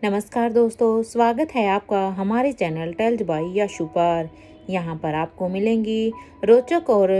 नमस्कार दोस्तों, स्वागत है आपका हमारे चैनल टेल्स बाय यशु पर। यहाँ पर आपको मिलेंगी रोचक और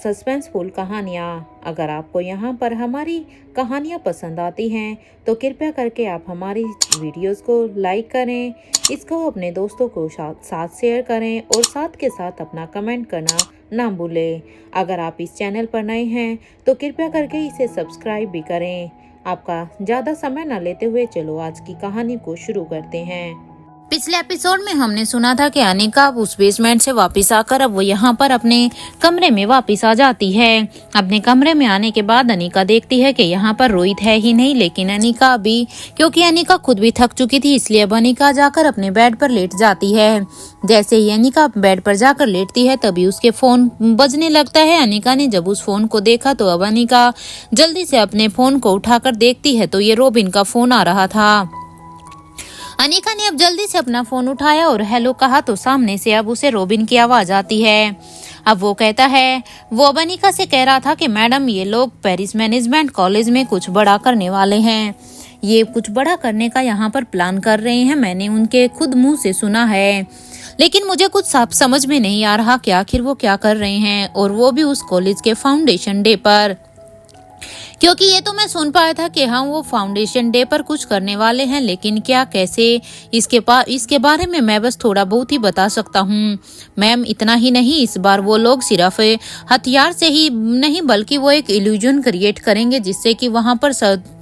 सस्पेंसफुल कहानियाँ। अगर आपको यहाँ पर हमारी कहानियाँ पसंद आती हैं तो कृपया करके आप हमारी वीडियोस को लाइक करें, इसको अपने दोस्तों को साथ शेयर करें और साथ के साथ अपना कमेंट करना ना भूलें। अगर आप इस चैनल पर नए हैं तो कृपया करके इसे सब्सक्राइब भी करें। आपका ज्यादा समय न लेते हुए चलो आज की कहानी को शुरू करते हैं। पिछले एपिसोड में हमने सुना था कि अनिका अब उस बेसमेंट से वापस आकर अब वो यहाँ पर अपने कमरे में वापस आ जाती है। अपने कमरे में आने के बाद अनिका देखती है कि यहाँ पर रोहित है ही नहीं, लेकिन अनिका भी, क्योंकि अनिका खुद भी थक चुकी थी, इसलिए अब अनिका जाकर अपने बेड पर लेट जाती है। जैसे ही अनिका बेड पर जाकर लेटती है तभी उसके फोन बजने लगता है। अनिका ने जब उस फोन को देखा तो अब अनिका जल्दी से अपने फोन को उठाकर देखती है तो ये रोबिन का फोन आ रहा था। अनिका ने अब जल्दी से अपना फोन उठाया और हेलो कहा तो सामने से अब उसे रोबिन की आवाज आती है। अब वो कहता है, वो अब अनिका से कह रहा था कि मैडम ये लोग पेरिस मैनेजमेंट कॉलेज में कुछ बड़ा करने वाले हैं। ये कुछ बड़ा करने का यहाँ पर प्लान कर रहे हैं, मैंने उनके खुद मुंह से सुना है, लेकिन मुझे कुछ साफ समझ में नहीं आ रहा कि आखिर वो क्या कर रहे हैं, और वो भी उस कॉलेज के फाउंडेशन डे पर। क्योंकि ये तो मैं सुन पाया था कि हाँ वो फाउंडेशन डे पर कुछ करने वाले हैं, लेकिन क्या कैसे इसके बारे में मैं बस थोड़ा बहुत ही बता सकता हूँ मैम। इतना ही नहीं, इस बार वो लोग सिर्फ हथियार से ही नहीं बल्कि वो एक इल्यूजन क्रिएट करेंगे जिससे कि वहां पर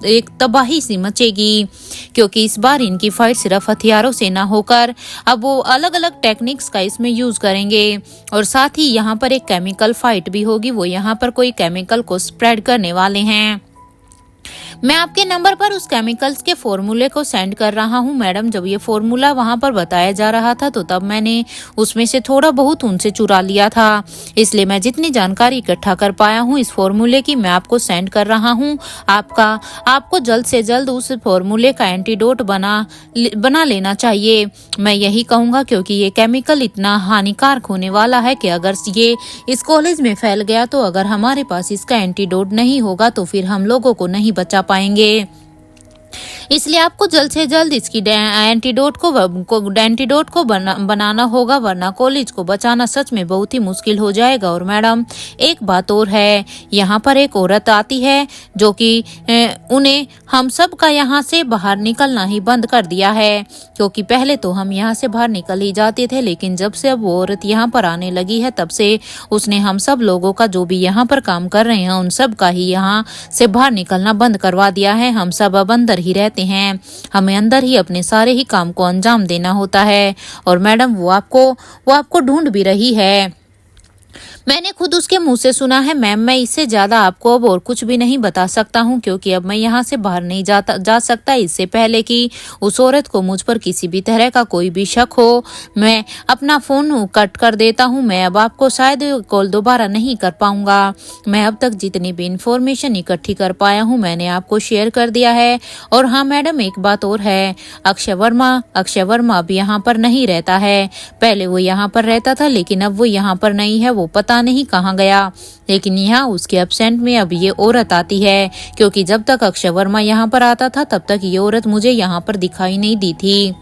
एक तबाही सी मचेगी। क्योंकि इस बार इनकी फाइट सिर्फ हथियारों से ना होकर अब वो अलग अलग टेक्निक्स का इसमें यूज करेंगे, और साथ ही यहाँ पर एक केमिकल फाइट भी होगी। वो यहाँ पर कोई केमिकल को स्प्रेड करने वाले हैं। मैं आपके नंबर पर उस केमिकल्स के फॉर्मूले को सेंड कर रहा हूँ मैडम। जब ये फॉर्मूला वहां पर बताया जा रहा था तो तब मैंने उसमें से थोड़ा बहुत उनसे चुरा लिया था, इसलिए मैं जितनी जानकारी इकट्ठा कर पाया हूँ इस फॉर्मूले की मैं आपको सेंड कर रहा हूँ। आपको जल्द से जल्द उस फॉर्मूले का एंटीडोट बना लेना चाहिए। मैं यही कहूँगा, क्योंकि ये केमिकल इतना हानिकारक होने वाला है कि अगर ये इस कॉलेज में फैल गया तो अगर हमारे पास इसका एंटीडोट नहीं होगा तो फिर हम लोगों को नहीं बचा पाएंगे। इसलिए आपको जल्द से जल्द इसकी एंटीडोट को बनाना होगा, वरना कॉलेज को बचाना सच में बहुत ही मुश्किल हो जाएगा। और मैडम एक बात और है, यहाँ पर एक औरत आती है जो कि उन्हें हम सब का यहाँ से बाहर निकलना ही बंद कर दिया है। क्योंकि पहले तो हम यहाँ से बाहर निकल ही जाते थे, लेकिन जब से अब वो औरत यहाँ पर आने लगी है तब से उसने हम सब लोगों का, जो भी यहाँ पर काम कर रहे हैं, उन सब का ही यहाँ से बाहर निकलना बंद करवा दिया है। हम सब अब अंदर ही रहते हैं, हमें अंदर ही अपने सारे ही काम को अंजाम देना होता है। और मैडम वो आपको ढूंढ भी रही है, मैंने खुद उसके मुंह से सुना है मैम। मैं इससे ज्यादा आपको अब और कुछ भी नहीं बता सकता हूँ, क्योंकि अब मैं यहाँ से बाहर नहीं जा सकता। इससे पहले कि उस औरत को मुझ पर किसी भी तरह का कोई भी शक हो, मैं अपना फोन कट कर देता हूँ। मैं अब आपको शायद कॉल दोबारा नहीं कर पाऊंगा। मैं अब तक जितनी भी इंफॉर्मेशन इकट्ठी कर पाया हूँ मैंने आपको शेयर कर दिया है। और हाँ मैडम एक बात और है, अक्षय वर्मा अब यहाँ पर नहीं रहता है। पहले वो यहाँ पर रहता था, लेकिन अब वो यहाँ पर नहीं है, वो पता नहीं कहाँ गया। लेकिन यहाँ उसके एब्सेंट में अब ये औरत आती है, क्योंकि जब तक अक्षय वर्मा यहाँ पर आता था तब तक ये औरत मुझे यहाँ पर दिखाई नहीं दी थी।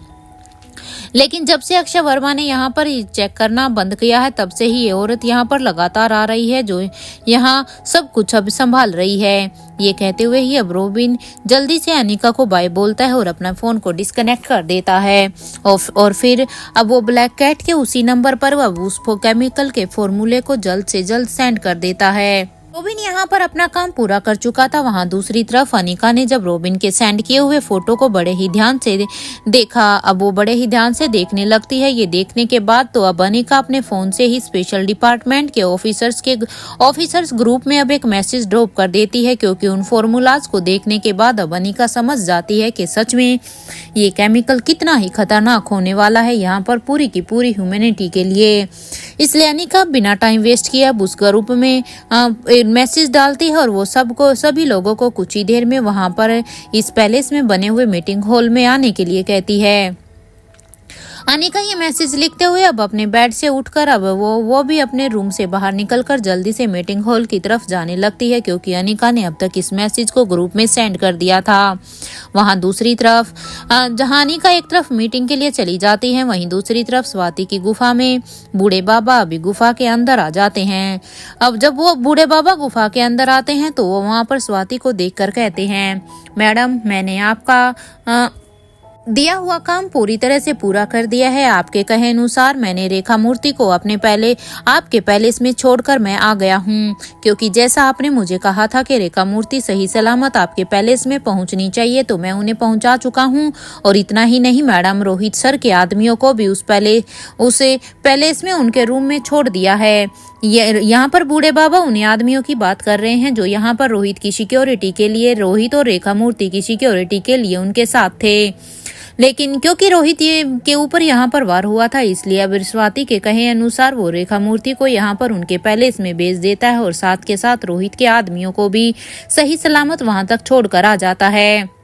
लेकिन जब से अक्षय वर्मा ने यहाँ पर चेक करना बंद किया है तब से ही ये औरत यहाँ पर लगातार आ रही है, जो यहाँ सब कुछ अब संभाल रही है। ये कहते हुए ही अब रोबिन जल्दी से अनिका को बाय बोलता है और अपना फोन को डिस्कनेक्ट कर देता है। और फिर अब वो ब्लैक कैट के उसी नंबर पर अब उस केमिकल के फॉर्मूले को जल्द से जल्द सेंड कर देता है। रोबिन यहाँ पर अपना काम पूरा कर चुका था। वहाँ दूसरी तरफ अनिका ने जब रोबिन के सेंड किए हुए फोटो को बड़े ही ध्यान से देखा, अब वो बड़े ही ध्यान से देखने लगती है। ये देखने के बाद तो अब अनिका अपने फोन से ही स्पेशल डिपार्टमेंट के ऑफिसर्स ग्रुप में अब एक मैसेज ड्रॉप कर देती है, क्योंकि उन फॉर्मूलाज को देखने के बाद अब अनिका समझ जाती है कि सच में ये केमिकल कितना ही खतरनाक होने वाला है यहाँ पर पूरी की पूरी ह्यूमैनिटी के लिए। इसलिए अनिका बिना टाइम वेस्ट किए अब उस ग्रुप में मैसेज डालती है और वो सभी लोगों को कुछ ही देर में वहां पर इस पैलेस में बने हुए मीटिंग हॉल में आने के लिए कहती है। अनिका ये मैसेज लिखते हुए अब अपने बेड से उठकर अब वो भी अपने रूम से बाहर निकलकर जल्दी से मीटिंग हॉल की तरफ जाने लगती है, क्योंकि अनिका ने अब तक इस मैसेज को ग्रुप में सेंड कर दिया था। वहां दूसरी तरफ जहां अनिका एक तरफ मीटिंग के लिए चली जाती है, वहीं दूसरी तरफ स्वाति की गुफा में बूढ़े बाबा अभी गुफा के अंदर आ जाते हैं। अब जब वो बूढ़े बाबा गुफा के अंदर आते हैं तो वो वहां पर स्वाति को देखकर कहते हैं, मैडम मैंने आपका दिया हुआ काम पूरी तरह से पूरा कर दिया है। आपके कहे अनुसार मैंने रेखा मूर्ति को आपके पैलेस में छोड़कर मैं आ गया हूँ, क्योंकि जैसा आपने मुझे कहा था कि रेखा मूर्ति सही सलामत आपके पैलेस में पहुँचनी चाहिए, तो मैं उन्हें पहुँचा चुका हूँ। और इतना ही नहीं मैडम, रोहित सर के आदमियों को भी उसे पैलेस में उनके रूम में छोड़ दिया है। यहाँ पर बूढ़े बाबा उन्हीं आदमियों की बात कर रहे हैं जो यहाँ पर रोहित की सिक्योरिटी के लिए, रोहित और रेखा मूर्ति की सिक्योरिटी के लिए उनके साथ थे। लेकिन क्योंकि रोहित के ऊपर यहाँ पर वार हुआ था, इसलिए अब स्वाति के कहे अनुसार वो रेखा मूर्ति को यहाँ पर उनके पैलेस में भेज देता है और साथ के साथ रोहित के आदमियों को भी सही सलामत वहां तक छोड़कर आ जाता है।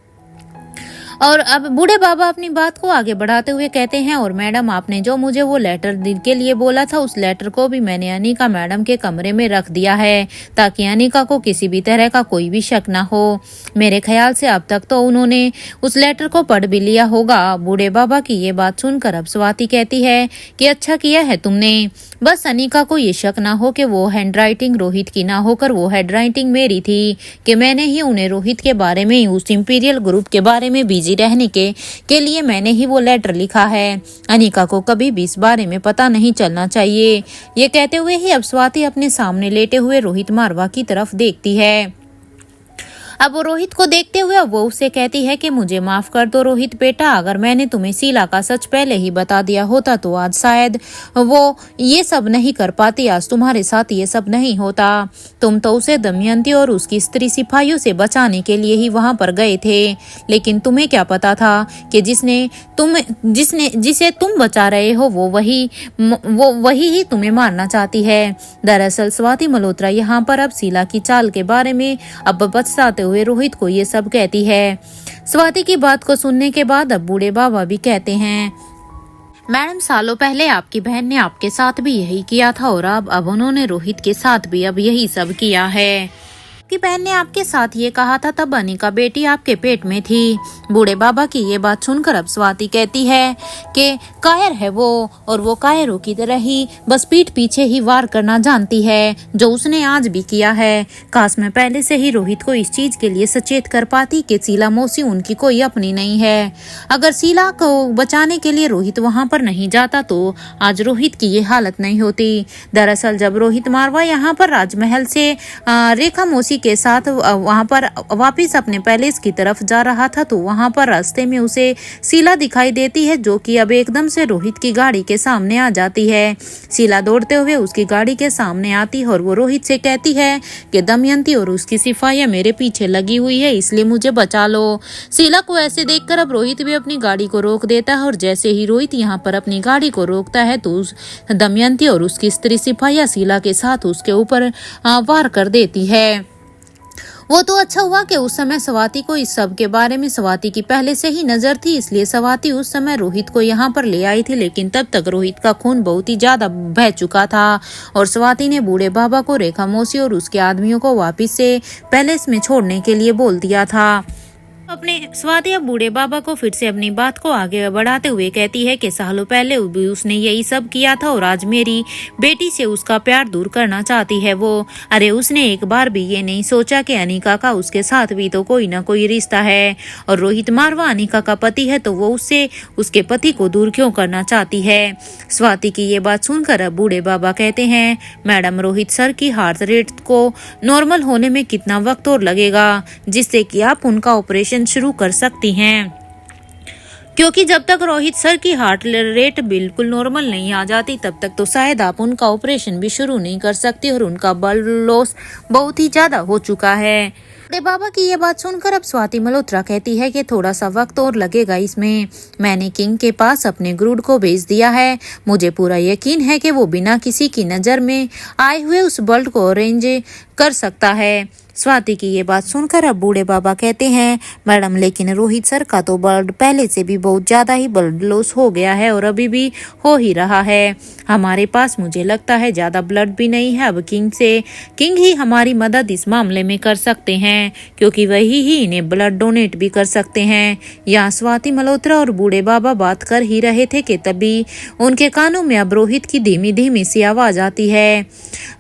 और अब बूढ़े बाबा अपनी बात को आगे बढ़ाते हुए कहते हैं, और मैडम आपने जो मुझे वो लेटर के लिए बोला था, उस लेटर को भी मैंने अनिका मैडम के कमरे में रख दिया है, ताकि अनिका को किसी भी तरह का कोई भी शक ना हो। मेरे ख्याल से अब तक तो उन्होंने उस लेटर को पढ़ भी लिया होगा। बूढ़े बाबा की ये बात सुनकर अब स्वाति कहती है कि अच्छा किया है तुमने, बस अनिका को ये शक ना हो कि वो हैंडराइटिंग रोहित की ना होकर वो हैंडराइटिंग मेरी थी, कि मैंने ही उन्हें रोहित के बारे में, उस इंपीरियल ग्रुप के बारे में बिजी रहने के लिए मैंने ही वो लेटर लिखा है। अनिका को कभी भी इस बारे में पता नहीं चलना चाहिए। ये कहते हुए ही अब स्वाति अपने सामने लेटे हुए रोहित मारवा की तरफ देखती है। अब वो रोहित को देखते हुए अब वो उससे कहती है कि मुझे माफ कर दो रोहित बेटा, अगर मैंने तुम्हें शीला का सच पहले ही बता दिया होता तो आज शायद वो ये सब नहीं कर पाती, आज तुम्हारे साथ ये सब नहीं होता। तुम तो उसे दमयंती और उसकी स्त्री सिपाहियों से बचाने के लिए ही वहां पर गए थे, लेकिन तुम्हें क्या पता था कि जिसे तुम बचा रहे हो वो वही ही तुम्हें मारना चाहती है। दरअसल स्वाति मल्होत्रा यहाँ पर अब शीला की चाल के बारे में अब बताते हुए रोहित को ये सब कहती है। स्वाति की बात को सुनने के बाद अब बूढ़े बाबा भी कहते हैं, मैडम सालों पहले आपकी बहन ने आपके साथ भी यही किया था और अब उन्होंने रोहित के साथ भी अब यही सब किया है। आपकी बहन ने आपके साथ ये कहा था तब अनिका बेटी आपके पेट में थी। बूढ़े बाबा की ये बात सुनकर अब स्वाति कहती है कि कायर है वो, और वो कायरों की तरह ही बस पीठ पीछे ही वार करना जानती है, जो उसने आज भी किया है। काश मैं पहले से ही रोहित को इस चीज के लिए सचेत कर पाती कि शीला मौसी उनकी कोई अपनी नहीं है। अगर शीला को बचाने के लिए रोहित वहां पर नहीं जाता तो आज रोहित की ये हालत नहीं होती। दरअसल जब रोहित मारवा यहाँ पर राजमहल से रेखा मौसी के साथ वहां पर वापिस अपने पैलेस की तरफ जा रहा था, तो वहां पर रास्ते में उसे शीला दिखाई देती है, जो कि अब एकदम से रोहित की गाड़ी के सामने आ जाती है। शीला दौड़ते हुए उसकी गाड़ी के सामने आती है और वो रोहित से कहती है कि दमयंती और उसकी सिपाहियां मेरे पीछे लगी हुई है, इसलिए मुझे बचा लो। शीला को ऐसे देखकर अब रोहित भी अपनी गाड़ी को रोक देता है, और जैसे ही रोहित यहाँ पर अपनी गाड़ी को रोकता है तो दमयंती और उसकी स्त्री सिपाहियां शीला के साथ उसके ऊपर वार कर देती है। वो तो अच्छा हुआ कि उस समय स्वाति को इस सब के बारे में स्वाति की पहले से ही नजर थी, इसलिए स्वाति उस समय रोहित को यहाँ पर ले आई थी, लेकिन तब तक रोहित का खून बहुत ही ज्यादा बह चुका था और स्वाति ने बूढ़े बाबा को रेखा मौसी और उसके आदमियों को वापस से पैलेस में छोड़ने के लिए बोल दिया था। अपने स्वाति अब बूढ़े बाबा को फिर से अपनी बात को आगे बढ़ाते हुए कहती है कि सालों पहले भी उसने यही सब किया था और आज मेरी बेटी से उसका प्यार दूर करना चाहती है वो। अरे उसने एक बार भी ये नहीं सोचा कि अनिका का उसके साथ भी तो कोई ना कोई रिश्ता है, और रोहित मारवा अनिका का पति है तो वो उससे उसके पति को दूर क्यों करना चाहती है। स्वाति की ये बात सुनकर अब बूढ़े बाबा कहते हैं, मैडम रोहित सर की हार्ट रेट को नॉर्मल होने में कितना वक्त और लगेगा, जिससे कि आप उनका ऑपरेशन शुरू कर सकती हैं, क्योंकि जब तक रोहित सर की हार्ट रेट बिल्कुल नॉर्मल नहीं आ जाती तब तक तो शायद आप उनका ऑपरेशन भी शुरू नहीं कर सकती, और उनका ब्लड लॉस बहुत ही ज्यादा हो चुका है। बड़े बाबा की ये बात सुनकर अब स्वाति मल्होत्रा कहती है कि थोड़ा सा वक्त और लगेगा इसमें। मैंने किंग के पास अपने ग्रूड को भेज दिया है, मुझे पूरा यकीन है कि वो बिना किसी की नजर में आए हुए उस ब्लड को अरेंज कर सकता है। स्वाति की ये बात सुनकर अब बूढ़े बाबा कहते हैं, मैडम लेकिन रोहित सर का तो ब्लड पहले से भी बहुत ज्यादा ही ब्लड लॉस हो गया है और अभी भी हो ही रहा है। हमारे पास मुझे लगता है ज्यादा ब्लड भी नहीं है अब किंग ही हमारी मदद इस मामले में कर सकते हैं, क्योंकि वही ही इन्हें ब्लड डोनेट भी कर सकते हैं। यहाँ स्वाति मल्होत्रा और बूढ़े बाबा बात कर ही रहे थे कि तभी उनके कानों में अब रोहित की धीमी धीमी सी आवाज आती है।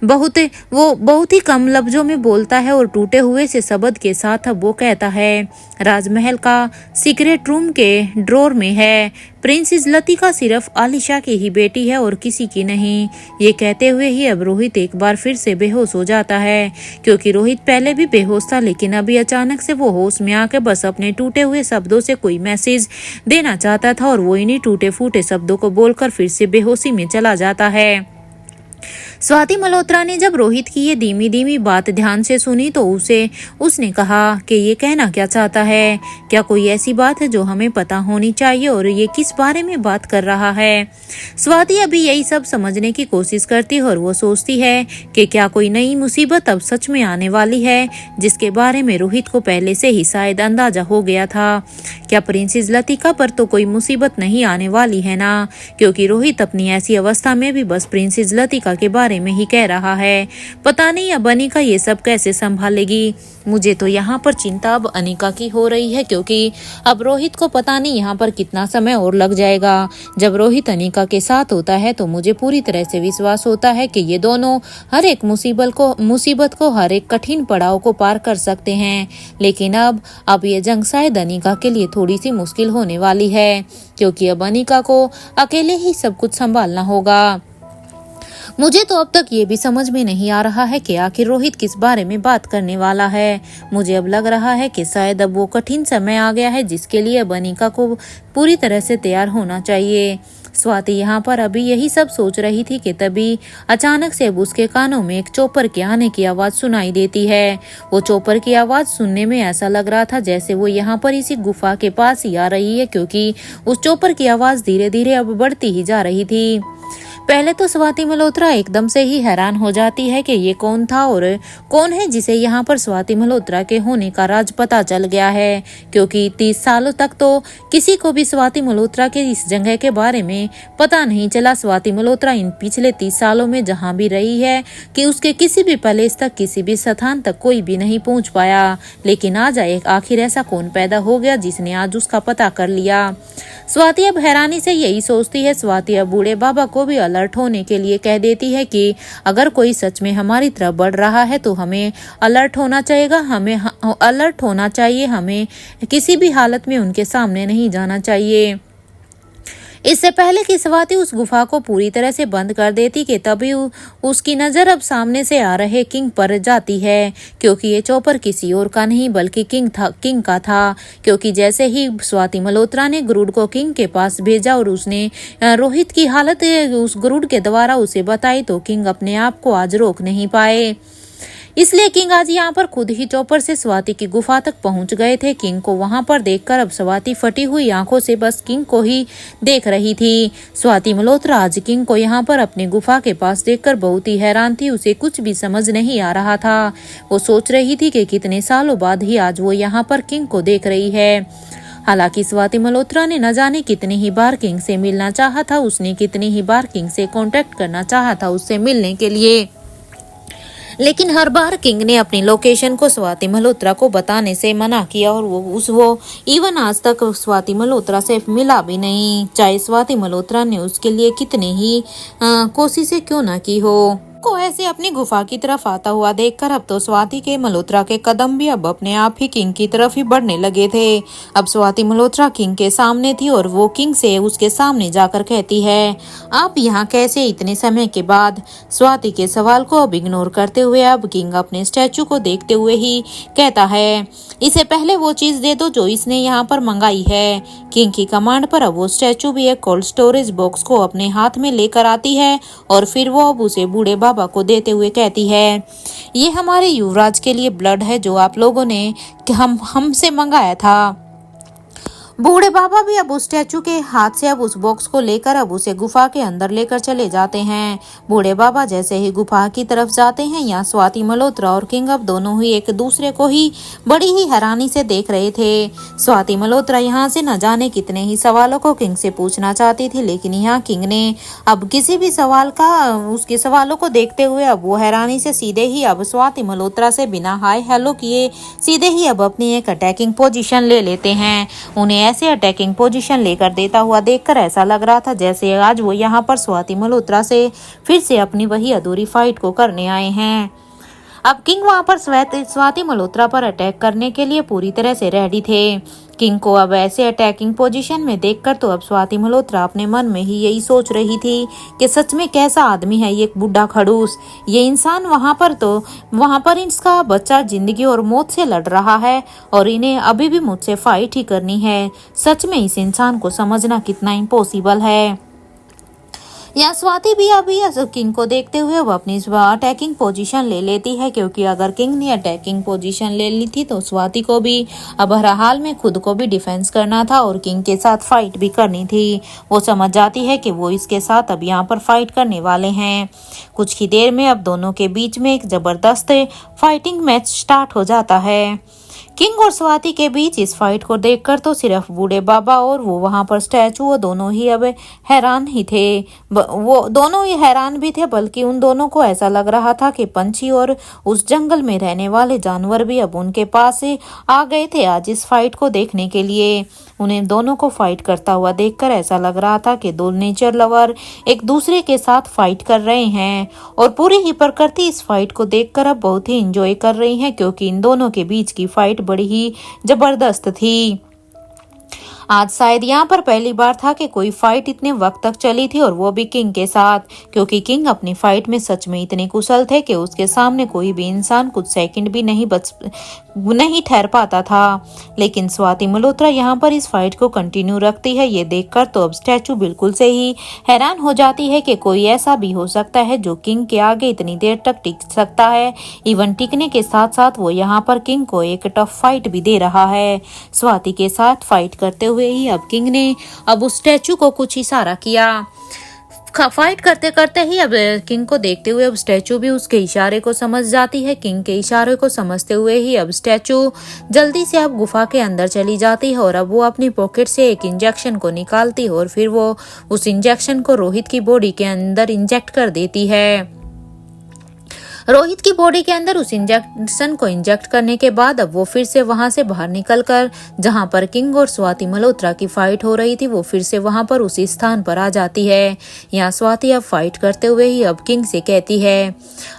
वो बहुत ही कम लफ्जों में बोलता है और टूटे हुए से शब्द के साथ अब वो कहता है, राजमहल का सीक्रेट रूम के ड्रॉर में है। प्रिंसेस लतिका सिर्फ आलिशा की ही बेटी है और किसी की नहीं। ये कहते हुए ही अब रोहित एक बार फिर से बेहोश हो जाता है, क्योंकि रोहित पहले भी बेहोश था, लेकिन अभी अचानक से वो होश में आकर बस अपने टूटे हुए शब्दों से कोई मैसेज देना चाहता था और वो इन्हीं टूटे फूटे शब्दों को बोलकर फिर से बेहोशी में चला जाता है। स्वाति मल्होत्रा ने जब रोहित की ये धीमी धीमी बात ध्यान से सुनी तो उसने कहा कि ये कहना क्या चाहता है, क्या कोई ऐसी बात है जो हमें पता होनी चाहिए और ये किस बारे में बात कर रहा है। स्वाति अभी यही सब समझने की कोशिश करती है और वो सोचती है कि क्या कोई नई मुसीबत अब सच में आने वाली है, जिसके बारे में रोहित को पहले से ही शायद अंदाजा हो गया था। क्या प्रिंसेस लतिका पर तो कोई मुसीबत नहीं आने वाली है ना, क्योंकि रोहित अपनी ऐसी अवस्था में भी बस प्रिंसेस लतिका के बारे में ही कह रहा है। पता नहीं अब अनिका ये सब कैसे संभालेगी। मुझे तो यहाँ पर चिंता अब अनिका की हो रही है, क्योंकि अब रोहित को पता नहीं यहाँ पर कितना समय और लग जाएगा। जब रोहित अनिका के साथ होता है तो मुझे पूरी तरह से विश्वास होता है कि ये दोनों हर एक मुसीबत को हर एक कठिन पड़ाव को पार कर सकते हैं। लेकिन अब ये जंग शायद अनिका के लिए थोड़ी सी मुश्किल होने वाली है, क्योंकि अब अनिका को अकेले ही सब कुछ संभालना होगा। मुझे तो अब तक ये भी समझ में नहीं आ रहा है कि आखिर रोहित किस बारे में बात करने वाला है। मुझे अब लग रहा है कि शायद अब वो कठिन समय आ गया है जिसके लिए अब अनिका को पूरी तरह से तैयार होना चाहिए। स्वाति यहाँ पर अभी यही सब सोच रही थी कि तभी अचानक से अब उसके कानों में एक चॉपर के आने की आवाज सुनाई देती है। वो चॉपर की आवाज सुनने में ऐसा लग रहा था जैसे वो यहाँ पर इसी गुफा के पास ही आ रही है, क्योंकि उस चॉपर की आवाज धीरे धीरे अब बढ़ती ही जा रही थी। पहले तो स्वाति मल्होत्रा एकदम से ही हैरान हो जाती है कि ये कौन था और कौन है जिसे यहाँ पर स्वाति मल्होत्रा के होने का राज पता चल गया है, क्योंकि 30 सालों तक तो किसी को भी स्वाति मल्होत्रा के इस जगह के बारे में पता नहीं चला। स्वाति मल्होत्रा इन पिछले 30 सालों में जहाँ भी रही है कि उसके किसी भी पैलेस तक, किसी भी स्थान तक कोई भी नहीं पहुँच पाया। लेकिन आज आखिर ऐसा कौन पैदा हो गया जिसने आज उसका पता कर लिया। स्वाति अब हैरानी से यही सोचती है। स्वाति अब बूढ़े बाबा को भी अलर्ट होने के लिए कह देती है कि अगर कोई सच में हमारी तरफ बढ़ रहा है तो हमें अलर्ट होना चाहिए। हमें किसी भी हालत में उनके सामने नहीं जाना चाहिए। इससे पहले कि स्वाति उस गुफा को पूरी तरह से बंद कर देती कि तभी उसकी नजर अब सामने से आ रहे किंग पर जाती है, क्योंकि ये चॉपर किसी और का नहीं बल्कि किंग का था। क्योंकि जैसे ही स्वाति मल्होत्रा ने गरुड़ को किंग के पास भेजा और उसने रोहित की हालत उस गरुड़ के द्वारा उसे बताई, तो किंग अपने आप को आज रोक नहीं पाए। इसलिए किंग आज यहाँ पर खुद ही चॉपर से स्वाति की गुफा तक पहुंच गए थे। किंग को वहां पर देखकर अब स्वाति फटी हुई आंखों से बस किंग को ही देख रही थी। स्वाति मल्होत्रा आज किंग को यहाँ पर अपनी गुफा के पास देखकर बहुत ही हैरान थी। उसे कुछ भी समझ नहीं आ रहा था। वो सोच रही थी कि कितने सालों बाद ही आज वो यहाँ पर किंग को देख रही है। हालांकि स्वाति मल्होत्रा ने न जाने कितनी ही बार किंग से मिलना चाहा था, उसने कितनी ही बार किंग से कांटेक्ट करना चाहा था उससे मिलने के लिए, लेकिन हर बार किंग ने अपनी लोकेशन को स्वाति मल्होत्रा को बताने से मना किया और वो इवन आज तक स्वाति मल्होत्रा से मिला भी नहीं, चाहे स्वाति मल्होत्रा ने उसके लिए कितनी ही कोशिशें क्यों ना की हो। को ऐसे अपनी गुफा की तरफ आता हुआ देखकर अब तो स्वाति के मल्होत्रा के कदम भी अब अपने आप ही किंग की तरफ ही बढ़ने लगे थे। अब स्वाति मल्होत्रा किंग के सामने थी और वो किंग से उसके सामने जाकर कहती है, आप यहाँ कैसे इतने समय के बाद। स्वाति के सवाल को अब इग्नोर करते हुए अब किंग अपने स्टैचू को देखते हुए ही कहता है, इसे पहले वो चीज दे दो जो इसने यहाँ पर मंगाई है। किंग की कमांड पर अब वो स्टैचू भी एक कोल्ड स्टोरेज बॉक्स को अपने हाथ में लेकर आती है और फिर वो अब उसे बूढ़े बाबा को देते हुए कहती है, ये हमारे युवराज के लिए ब्लड है जो आप लोगों ने हमसे मंगाया था। बूढ़े बाबा भी अब उस स्टैचू के हाथ से अब उस बॉक्स को लेकर अब उसे गुफा के अंदर लेकर चले जाते हैं। बूढ़े बाबा जैसे ही गुफा की तरफ जाते हैं, यहाँ स्वाति मल्होत्रा और किंग अब दोनों ही एक दूसरे को ही बड़ी ही हैरानी से देख रहे थे। स्वाति मल्होत्रा यहाँ से न जाने कितने ही सवालों को किंग से पूछना चाहती थी, लेकिन यहाँ किंग ने अब किसी भी सवाल का उसके सवालों को देखते हुए अब वो हैरानी से सीधे ही अब स्वाति मल्होत्रा से बिना हाय हेलो किए सीधे ही अब अपनी एक अटैकिंग पोजीशन ले लेते हैं। उन्हें ऐसे अटैकिंग पोजीशन लेकर देता हुआ देखकर ऐसा लग रहा था जैसे आज वो यहाँ पर स्वाति मल्होत्रा से फिर से अपनी वही अधूरी फाइट को करने आए हैं। अब किंग वहां पर स्वाति मल्होत्रा पर अटैक करने के लिए पूरी तरह से रेडी थे। किंग को अब ऐसे अटैकिंग पोजीशन में देखकर तो अब स्वाति मल्होत्रा अपने मन में ही यही सोच रही थी कि सच में कैसा आदमी है ये बूढ़ा खड़ूस। ये इंसान वहां पर इसका बच्चा जिंदगी और मौत से लड़ रहा है और इन्हें अभी भी मुझसे फाइट ही करनी है। सच में इस इंसान को समझना कितना इम्पॉसिबल है। यहाँ स्वाति भी अभी किंग को देखते हुए वो अपनी अटैकिंग पोजीशन ले लेती है, क्योंकि अगर किंग ने अटैकिंग पोजीशन ले ली थी तो स्वाति को भी अब हर हाल में खुद को भी डिफेंस करना था और किंग के साथ फाइट भी करनी थी। वो समझ जाती है कि वो इसके साथ अब यहाँ पर फाइट करने वाले हैं। कुछ ही देर में अब दोनों के बीच में एक जबरदस्त फाइटिंग मैच स्टार्ट हो जाता है। किंग और स्वाति के बीच इस फाइट को देखकर तो सिर्फ बूढ़े बाबा और वो वहां पर स्टैचू वो दोनों ही अब हैरान ही थे। वो दोनों ही हैरान भी थे, बल्कि उन दोनों को ऐसा लग रहा था कि पंछी और उस जंगल में रहने वाले जानवर भी अब उनके पास आ गए थे आज इस फाइट को देखने के लिए। उन्हें दोनों को फाइट करता हुआ देखकर ऐसा लग रहा था कि दो नेचर लवर एक दूसरे के साथ फाइट कर रहे हैं और पूरी ही प्रकृति इस फाइट को देखकर अब बहुत ही एंजॉय कर रही है, क्योंकि इन दोनों के बीच की फाइट बड़ी ही जबरदस्त थी। आज शायद यहाँ पर पहली बार था कि कोई फाइट इतने वक्त तक चली थी और वो भी किंग के साथ, क्योंकि किंग अपनी फाइट में सच में इतने कुशल थे कि उसके सामने कोई भी इंसान कुछ सेकंड भी नहीं ठहर पाता था। लेकिन स्वाति मल्होत्रा यहाँ पर इस फाइट को कंटिन्यू रखती है। ये देखकर तो अब स्टैचू बिल्कुल से ही हैरान हो जाती है कि कोई ऐसा भी हो सकता है जो किंग के आगे इतनी देर तक टिक सकता है। इवन टिकने के साथ साथ वो यहाँ पर किंग को एक टफ फाइट भी दे रहा है। स्वाति के साथ फाइट करते हुए ही अब किंग ने अब उस स्टैचू को कुछ इशारा किया। फाइट करते करते ही अब किंग को देखते हुए अब स्टैचू भी उसके इशारे को समझ जाती है। किंग के इशारे को समझते हुए ही अब स्टैचू जल्दी से अब गुफा के अंदर चली जाती है और अब वो अपनी पॉकेट से एक इंजेक्शन को निकालती है और फिर वो उस इंजेक्शन को रोहित की बॉडी के अंदर इंजेक्ट कर देती है। रोहित की बॉडी के अंदर उस इंजेक्शन को इंजेक्ट करने के बाद अब वो फिर से वहां से बाहर निकलकर जहां पर किंग और स्वाति मल्होत्रा की फाइट हो रही थी वो फिर से वहां पर उसी स्थान पर आ जाती है। यहाँ स्वाति अब फाइट करते हुए ही अब किंग से कहती है,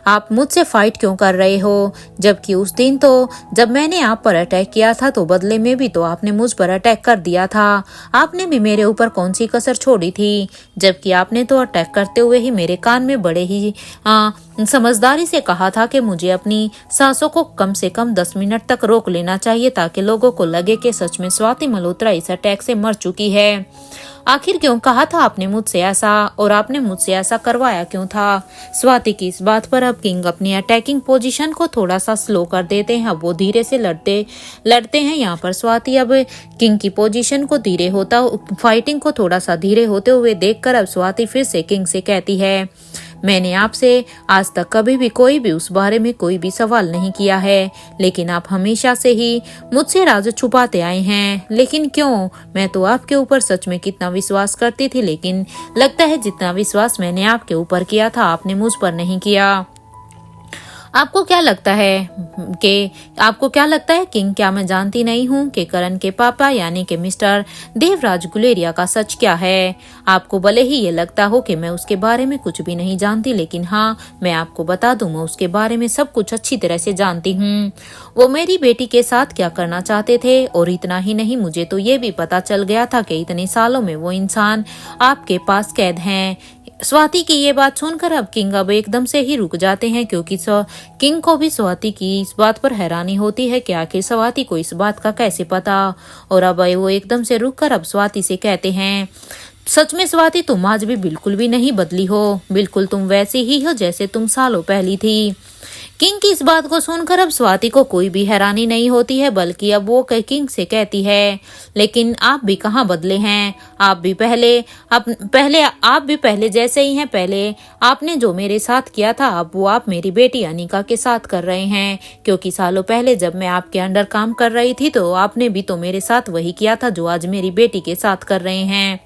आप मुझसे फाइट क्यों कर रहे हो, जबकि उस दिन तो जब मैंने आप पर अटैक किया था तो बदले में भी तो आपने मुझ पर अटैक कर दिया था। आपने भी मेरे ऊपर कौन सी कसर छोड़ी थी, जबकि आपने तो अटैक करते हुए ही मेरे कान में बड़े ही समझदारी से कहा था कि मुझे अपनी सांसों को कम से कम 10 मिनट तक रोक लेना चाहिए ताकि लोगों को लगे कि सच में स्वाति मल्होत्रा इस अटैक से मर चुकी है। आखिर क्यों कहा था आपने मुझसे ऐसा और आपने मुझसे ऐसा करवाया क्यों था। स्वाति की इस बात पर अब किंग अपनी अटैकिंग पोजीशन को थोड़ा सा स्लो कर देते हैं। अब वो धीरे से लड़ते हैं। यहाँ पर स्वाति अब किंग की पोजीशन को फाइटिंग को थोड़ा सा धीरे होते हुए देखकर अब स्वाति फिर से किंग से कहती है, मैंने आपसे आज तक कभी भी कोई भी उस बारे में कोई भी सवाल नहीं किया है, लेकिन आप हमेशा से ही मुझसे राज छुपाते आए हैं। लेकिन क्यों? मैं तो आपके ऊपर सच में कितना विश्वास करती थी, लेकिन लगता है जितना विश्वास मैंने आपके ऊपर किया था आपने मुझ पर नहीं किया। आपको क्या लगता है किंग, क्या मैं जानती नहीं हूँ कि करण के पापा यानी कि मिस्टर देवराज गुलेरिया का सच क्या है। आपको भले ही ये लगता हो कि मैं उसके बारे में कुछ भी नहीं जानती, लेकिन हाँ, मैं आपको बता दूं, मैं उसके बारे में सब कुछ अच्छी तरह से जानती हूँ। वो मेरी बेटी के साथ क्या करना चाहते थे, और इतना ही नहीं, मुझे तो ये भी पता चल गया था कि इतने सालों में वो इंसान आपके पास कैद हैं। स्वाति की ये बात सुनकर अब किंग अब एकदम से ही रुक जाते हैं, क्योंकि किंग को भी स्वाति की इस बात पर हैरानी होती है कि आखिर स्वाति को इस बात का कैसे पता। और अब वो एकदम से रुककर अब स्वाति से कहते हैं, सच में स्वाति, तुम आज भी बिल्कुल भी नहीं बदली हो, बिल्कुल तुम वैसे ही हो जैसे तुम सालों पहली थी। किंग की इस बात को सुनकर अब स्वाति को कोई भी हैरानी नहीं होती है, बल्कि अब वो किंग से कहती है, लेकिन आप भी कहाँ बदले हैं, आप भी पहले जैसे ही हैं। पहले आपने जो मेरे साथ किया था अब वो आप मेरी बेटी अनिका के साथ कर रहे हैं, क्योंकि सालों पहले जब मैं आपके अंडर काम कर रही थी तो आपने भी तो मेरे साथ वही किया था जो आज मेरी बेटी के साथ कर रहे हैं।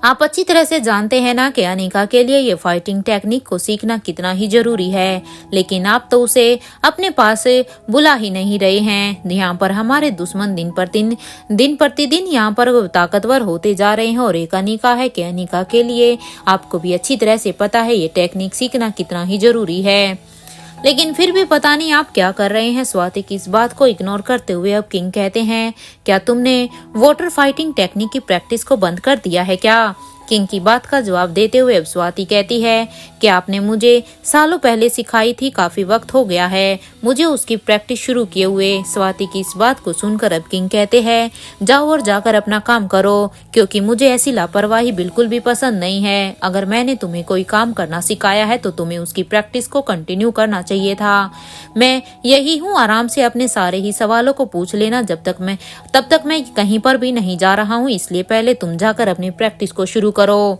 आप अच्छी तरह से जानते हैं ना कि अनिका के लिए ये फाइटिंग टेक्निक को सीखना कितना ही जरूरी है, लेकिन आप तो उसे अपने पास बुला ही नहीं रहे हैं। यहाँ पर हमारे दुश्मन दिन प्रतिदिन यहाँ पर ताकतवर होते जा रहे हैं, और एक अनिका है कि अनिका के लिए आपको भी अच्छी तरह से पता है ये टेक्निक सीखना कितना ही जरूरी है। लेकिन फिर भी पता नहीं आप क्या कर रहे हैं। स्वाति की इस बात को इग्नोर करते हुए अब किंग कहते हैं, क्या तुमने वाटर फाइटिंग टेक्निक की प्रैक्टिस को बंद कर दिया है क्या? किंग की बात का जवाब देते हुए अब स्वाति कहती है कि आपने मुझे सालों पहले सिखाई थी, काफी वक्त हो गया है मुझे उसकी प्रैक्टिस शुरू किए हुए। स्वाति की इस बात को सुनकर अब किंग कहते हैं, जाओ और जाकर अपना काम करो, क्योंकि मुझे ऐसी लापरवाही बिल्कुल भी पसंद नहीं है। अगर मैंने तुम्हें कोई काम करना सिखाया है तो तुम्हें उसकी प्रैक्टिस को कंटिन्यू करना चाहिए था। मैं यही हूँ, आराम से अपने सारे ही सवालों को पूछ लेना, तब तक मैं कहीं पर भी नहीं जा रहा हूँ, इसलिए पहले तुम जाकर अपनी प्रैक्टिस को शुरू करो।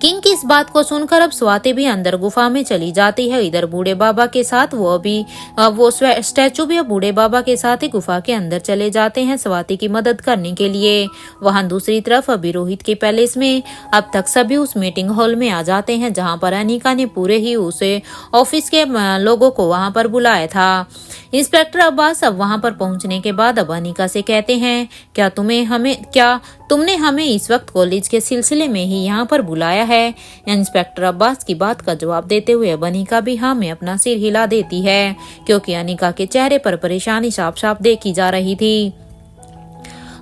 किंग की इस बात को सुनकर अब स्वाति भी अंदर गुफा में चली जाती है। इधर बूढ़े बाबा के साथ वो स्टैचू भी अब बूढ़े बाबा के साथ ही गुफा के अंदर चले जाते हैं स्वाति की मदद करने के लिए। वहां दूसरी तरफ अभी रोहित के पैलेस में अब तक सभी उस मीटिंग हॉल में आ जाते हैं, जहां पर अनिका ने पूरे ही उसे ऑफिस के लोगों को वहां पर बुलाया था। इंस्पेक्टर अब्बास अब वहां पर पहुंचने के बाद अब अनिका से कहते हैं, क्या तुमने हमें इस वक्त कॉलेज के सिलसिले में ही यहाँ पर बुलाया है? इंस्पेक्टर अब्बास की बात का जवाब देते हुए अब अनिका भी हाँ में अपना सिर हिला देती है, क्योंकि अनिका के चेहरे पर परेशानी साफ साफ देखी जा रही थी।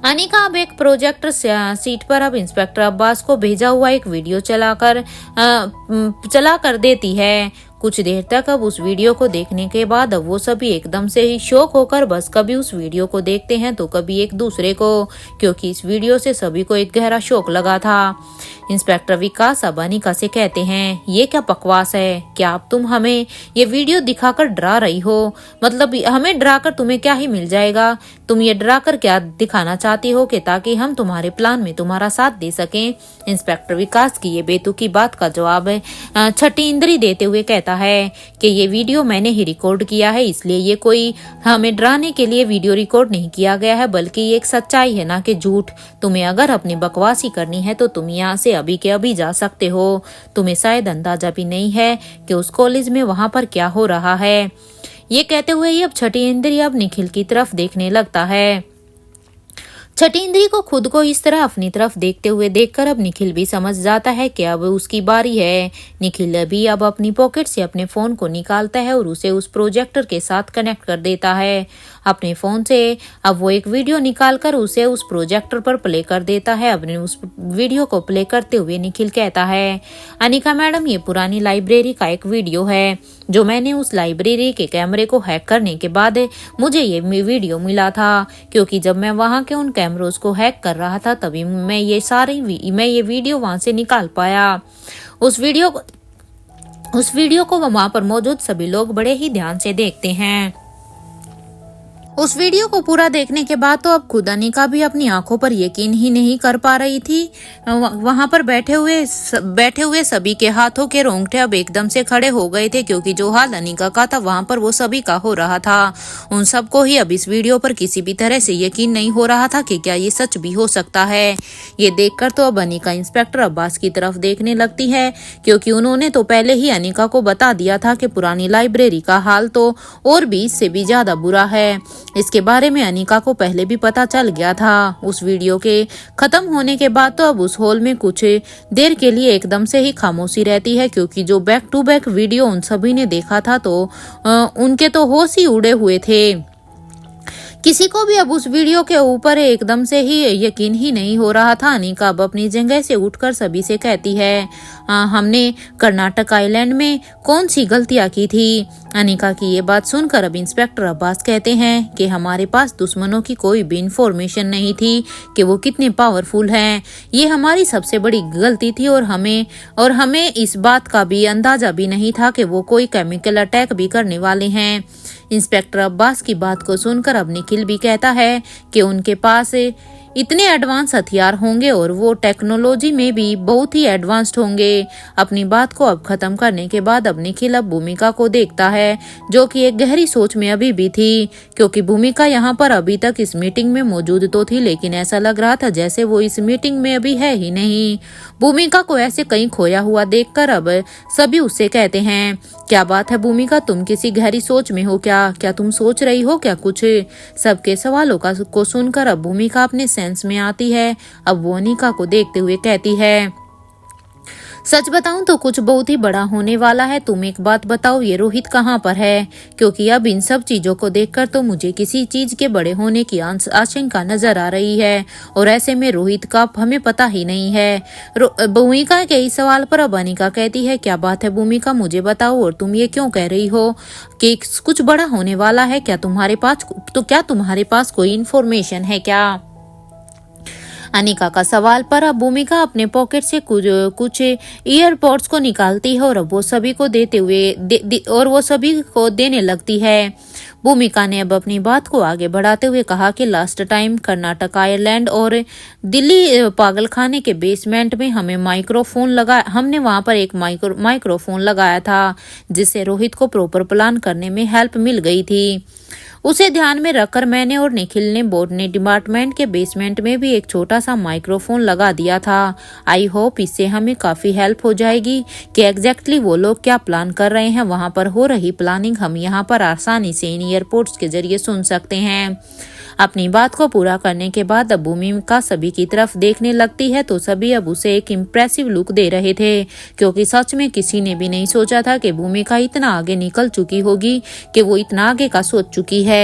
अनिका अब एक प्रोजेक्टर सीट पर अब इंस्पेक्टर अब्बास को भेजा हुआ एक वीडियो चला कर देती है। कुछ देर तक अब उस वीडियो को देखने के बाद अब वो सभी एकदम से ही शॉक होकर बस कभी उस वीडियो को देखते हैं तो कभी एक दूसरे को, क्योंकि इस वीडियो से सभी को एक गहरा शौक लगा था। इंस्पेक्टर विकास अब अनिका से कहते हैं, ये क्या बकवास है? क्या अब तुम हमें ये वीडियो दिखाकर डरा रही हो? मतलब हमें डराकर तुम्हें क्या ही मिल जाएगा? तुम ये डराकर क्या दिखाना चाहती हो कि ताकि हम तुम्हारे प्लान में तुम्हारा साथ दे सकें? इंस्पेक्टर विकास की ये बेतुकी बात का जवाब छठी इंद्री देते हुए कहता है कि ये वीडियो मैंने ही रिकॉर्ड किया है, इसलिए ये कोई हमें डराने के लिए वीडियो रिकॉर्ड नहीं किया गया है, बल्कि ये एक सच्चाई है ना कि झूठ। तुम्हें अगर अपनी बकवासी करनी है तो तुम यहाँ से अभी के अभी जा सकते हो। तुम्हें शायद अंदाजा भी नहीं है कि उस कॉलेज में वहां पर क्या हो रहा है। ये कहते हुए अब छठी इंद्री अब निखिल की तरफ देखने लगता है। छठी इंद्री को खुद को इस तरह अपनी तरफ देखते हुए देखकर अब निखिल भी समझ जाता है कि अब उसकी बारी है। निखिल भी अब अपनी पॉकेट से अपने फोन को निकालता है और उसे उस प्रोजेक्टर के साथ कनेक्ट कर देता है। अपने फोन से अब वो एक वीडियो निकालकर उसे उस प्रोजेक्टर पर प्ले कर देता है। अपने उस वीडियो को प्ले करते हुए निखिल कहता है, अनिका मैडम, ये पुरानी लाइब्रेरी का एक वीडियो है जो मैंने उस लाइब्रेरी के कैमरे को हैक करने के बाद मुझे ये वीडियो मिला था, क्योंकि जब मैं वहां के उन कैमरों को हैक कर रहा था तभी मैं ये वीडियो वहां से निकाल पाया। उस वीडियो को वहां पर मौजूद सभी लोग बड़े ही ध्यान से देखते हैं। उस वीडियो को पूरा देखने के बाद तो अब खुद अनिका भी अपनी आंखों पर यकीन ही नहीं कर पा रही थी। वहां पर बैठे हुए सभी के हाथों के रोंगटे अब एकदम से खड़े हो गए थे, क्योंकि जो हाल अनिका का था वहां पर वो सभी का हो रहा था। उन सबको ही अब इस वीडियो पर किसी भी तरह से यकीन नहीं हो रहा था कि क्या ये सच भी हो सकता है। ये देखकर तो अब अनिका इंस्पेक्टर अब्बास की तरफ देखने लगती है, क्योंकि उन्होंने तो पहले ही अनिका को बता दिया था कि पुरानी लाइब्रेरी का हाल तो और भी इससे भी ज्यादा बुरा है। इसके बारे में अनिका को पहले भी पता चल गया था। उस वीडियो के खत्म होने के बाद तो अब उस हॉल में कुछ देर के लिए एकदम से ही खामोशी रहती है, क्योंकि जो बैक टू बैक वीडियो उन सभी ने देखा था तो उनके तो होश ही उड़े हुए थे। किसी को भी अब उस वीडियो के ऊपर एकदम से ही यकीन ही नहीं हो रहा था। अनिका अब अपनी जगह से उठकर सभी से कहती है, हमने कर्नाटक आइलैंड में कौन सी गलतियां की थी? अनिका की ये बात सुनकर अब इंस्पेक्टर अब्बास कहते हैं कि हमारे पास दुश्मनों की कोई भी इंफॉर्मेशन नहीं थी कि वो कितने पावरफुल हैं। ये हमारी सबसे बड़ी गलती थी और हमें इस बात का भी अंदाजा भी नहीं था कि वो कोई केमिकल अटैक भी करने वाले हैं। इंस्पेक्टर अब्बास की बात को सुनकर अब निखिल भी कहता है कि उनके पास इतने एडवांस हथियार होंगे और वो टेक्नोलॉजी में भी बहुत ही एडवांस्ड होंगे। अपनी बात को अब खत्म करने के बाद अब निखिल अब भूमिका को देखता है, जो कि एक गहरी सोच में अभी भी थी, क्योंकि भूमिका यहाँ पर अभी तक इस मीटिंग में मौजूद तो थी, लेकिन ऐसा लग रहा था जैसे वो इस मीटिंग में अभी है ही नहीं। भूमिका को ऐसे कहीं खोया हुआ देखकर अब सभी उससे कहते हैं, क्या बात है भूमिका, तुम किसी गहरी सोच में हो क्या तुम सोच रही हो क्या कुछ? सबके सवालों को सुनकर अब भूमिका अपने सेंस में आती है। अब वो अनिका को देखते हुए कहती है, सच बताऊं तो कुछ बहुत ही बड़ा होने वाला है। तुम एक बात बताओ, ये रोहित कहाँ पर है? क्योंकि अब इन सब चीजों को देखकर तो मुझे किसी चीज के बड़े होने की आशंका नजर आ रही है, और ऐसे में रोहित का हमें पता ही नहीं है। भूमिका के इस सवाल पर अब अनिका कहती है, क्या बात है भूमिका, मुझे बताओ, और तुम ये क्यों कह रही हो कि कुछ बड़ा होने वाला है? क्या तुम्हारे पास कोई इन्फॉर्मेशन है क्या? अनिका का सवाल पर अब भूमिका अपने पॉकेट से कुछ ईयरपॉड्स को निकालती है और अब वो सभी को देने लगती है। भूमिका ने अब अपनी बात को आगे बढ़ाते हुए कहा कि लास्ट टाइम कर्नाटक, आयरलैंड और दिल्ली पागलखाने के बेसमेंट में हमने वहां पर एक माइक्रोफोन लगाया था, जिससे रोहित को प्रॉपर प्लान करने में हेल्प मिल गई थी। उसे ध्यान में रखकर मैंने और निखिल ने बोटनी डिपार्टमेंट के बेसमेंट में भी एक छोटा सा माइक्रोफोन लगा दिया था। आई होप इससे हमें काफी हेल्प हो जाएगी कि एग्जैक्टली वो लोग क्या प्लान कर रहे हैं। वहां पर हो रही प्लानिंग हम यहाँ पर आसानी से इन एयरपोर्ट्स के जरिए सुन सकते हैं। अपनी बात को पूरा करने के बाद अब भूमिका सभी की तरफ देखने लगती है, तो सभी अब उसे एक इम्प्रेसिव लुक दे रहे थे, क्योंकि सच में किसी ने भी नहीं सोचा था कि भूमिका इतना आगे निकल चुकी होगी, कि वो इतना आगे का सोच चुकी है।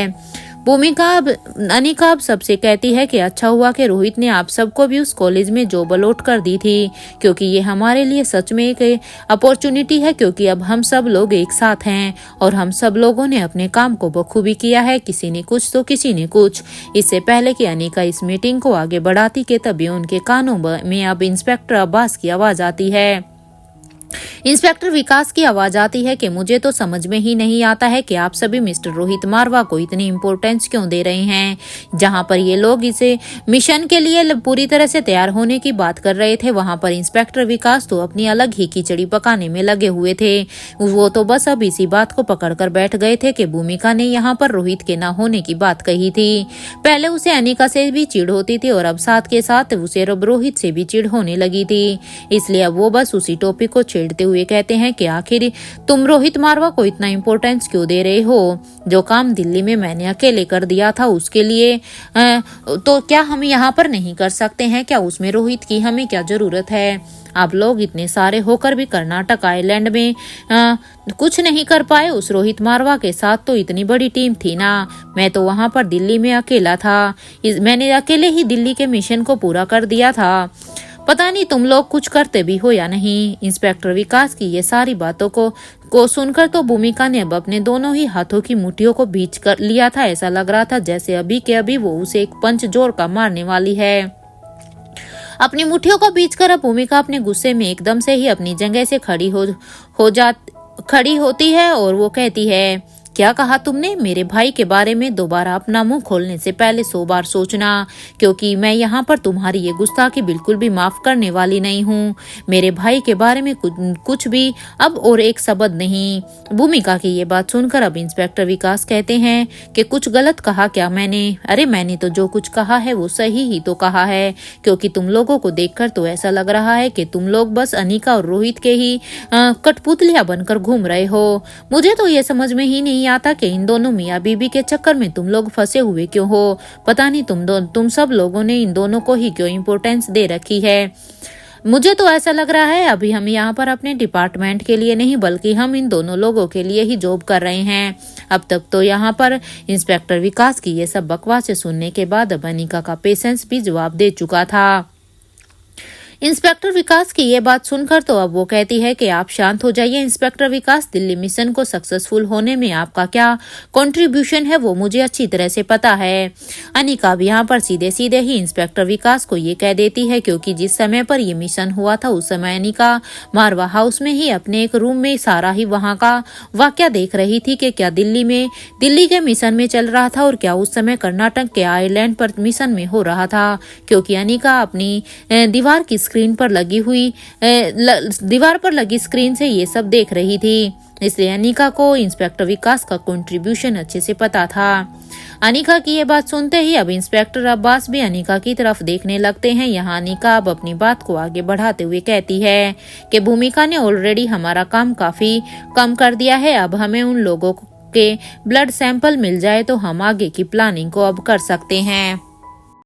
अनिका अब सबसे कहती है कि अच्छा हुआ कि रोहित ने आप सबको भी उस कॉलेज में जॉब अलॉट कर दी थी, क्योंकि ये हमारे लिए सच में एक अपॉर्चुनिटी है, क्योंकि अब हम सब लोग एक साथ हैं और हम सब लोगों ने अपने काम को बखूबी किया है, किसी ने कुछ तो किसी ने कुछ। इससे पहले कि अनिका इस मीटिंग को आगे बढ़ाती के तभी उनके कानों में अब इंस्पेक्टर अब्बास की आवाज आती है। इंस्पेक्टर विकास की आवाज आती है कि मुझे तो समझ में ही नहीं आता है कि आप सभी मिस्टर रोहित मारवा को इतनी इम्पोर्टेंस क्यों दे रहे हैं। जहां पर ये लोग इसे मिशन के लिए पूरी तरह से तैयार होने की बात कर रहे थे, वहां पर इंस्पेक्टर विकास तो अपनी अलग ही खिचड़ी पकाने में लगे हुए थे। वो तो बस अब इसी बात को पकड़कर बैठ गए थे कि भूमिका ने यहाँ पर रोहित के न होने की बात कही थी। पहले उसे अनिका से भी चिढ़ होती थी और अब साथ के साथ उसे अब रोहित से भी चिढ़ होने लगी थी। इसलिए अब वो बस उसी टॉपिक को छेड़ते हुए कहते हैं कि आखिर तुम रोहित मारवा को इतना इम्पोर्टेंस क्यों दे रहे हो? जो काम दिल्ली में मैंने अकेले कर दिया था उसके लिए तो क्या हम यहाँ पर नहीं कर सकते हैं क्या? उसमें रोहित की हमें क्या जरूरत है? आप लोग इतने सारे होकर भी कर्नाटक आइलैंड में कुछ नहीं कर पाए। उस रोहित मारवा के साथ तो इतनी बड़ी टीम थी ना। मैं तो वहां पर दिल्ली में अकेला था, मैंने अकेले ही दिल्ली के मिशन को पूरा कर दिया था। पता नहीं तुम लोग कुछ करते भी हो या नहीं। इंस्पेक्टर विकास की ये सारी बातों को सुनकर तो भूमिका ने अब अपने दोनों ही हाथों की मुट्ठियों को बीच कर लिया था। ऐसा लग रहा था जैसे अभी के अभी वो उसे एक पंच जोर का मारने वाली है। अपनी मुट्ठियों को बीच कर अब भूमिका अपने गुस्से में एकदम से ही अपनी जगह से खड़ी होती है और वो कहती है, क्या कहा तुमने? मेरे भाई के बारे में दोबारा अपना मुंह खोलने से पहले 100 बार सोचना, क्योंकि मैं यहाँ पर तुम्हारी ये गुस्ताखी बिल्कुल भी माफ करने वाली नहीं हूँ। मेरे भाई के बारे में कुछ भी अब और एक शब्द नहीं। भूमिका की ये बात सुनकर अब इंस्पेक्टर विकास कहते हैं कि कुछ गलत कहा क्या मैंने? अरे मैंने तो जो कुछ कहा है वो सही ही तो कहा है, क्योंकि तुम लोगों को देखकर तो ऐसा लग रहा है कि तुम लोग बस अनिका और रोहित के ही कठपुतलियां बनकर घूम रहे हो। मुझे तो ये समझ में ही नहीं आता कि इन दोनों मियाँ बीबी के चक्कर में तुम लोग फंसे हुए क्यों हो। पता नहीं तुम सब लोगों ने इन दोनों को ही क्यों इम्पोर्टेंस दे रखी है। मुझे तो ऐसा लग रहा है अभी हम यहाँ पर अपने डिपार्टमेंट के लिए नहीं बल्कि हम इन दोनों लोगों के लिए ही जॉब कर रहे हैं। अब तक तो यहाँ पर इंस्पेक्टर विकास की ये सब बकवासें सुनने के बाद अब अनिका का पेशेंस भी जवाब दे चुका था। इंस्पेक्टर विकास की ये बात सुनकर तो अब वो कहती है कि आप शांत हो जाइए इंस्पेक्टर विकास, दिल्ली मिशन को सक्सेसफुल होने में आपका क्या कंट्रीब्यूशन है वो मुझे अच्छी तरह से पता है। अनिका अब यहाँ पर सीधे सीधे ही इंस्पेक्टर विकास को ये कह देती है, क्योंकि जिस समय पर ये मिशन हुआ था उस समय अनिका मारवा हाउस में ही अपने एक रूम में सारा ही वहाँ का वाकया देख रही थी कि क्या दिल्ली के मिशन में चल रहा था और क्या उस समय कर्नाटक के आइलैंड पर मिशन में हो रहा था, क्योंकि अनिका अपनी दीवार पर लगी स्क्रीन से ये सब देख रही थी। इसलिए अनिका को इंस्पेक्टर विकास का कंट्रीब्यूशन अच्छे से पता था। अनिका की ये बात सुनते ही अब इंस्पेक्टर अब्बास भी अनिका की तरफ देखने लगते हैं। यहाँ अनिका अब अपनी बात को आगे बढ़ाते हुए कहती है कि भूमिका ने ऑलरेडी हमारा काम काफी कम कर दिया है। अब हमें उन लोगों के ब्लड सैंपल मिल जाए तो हम आगे की प्लानिंग को अब कर सकते हैं।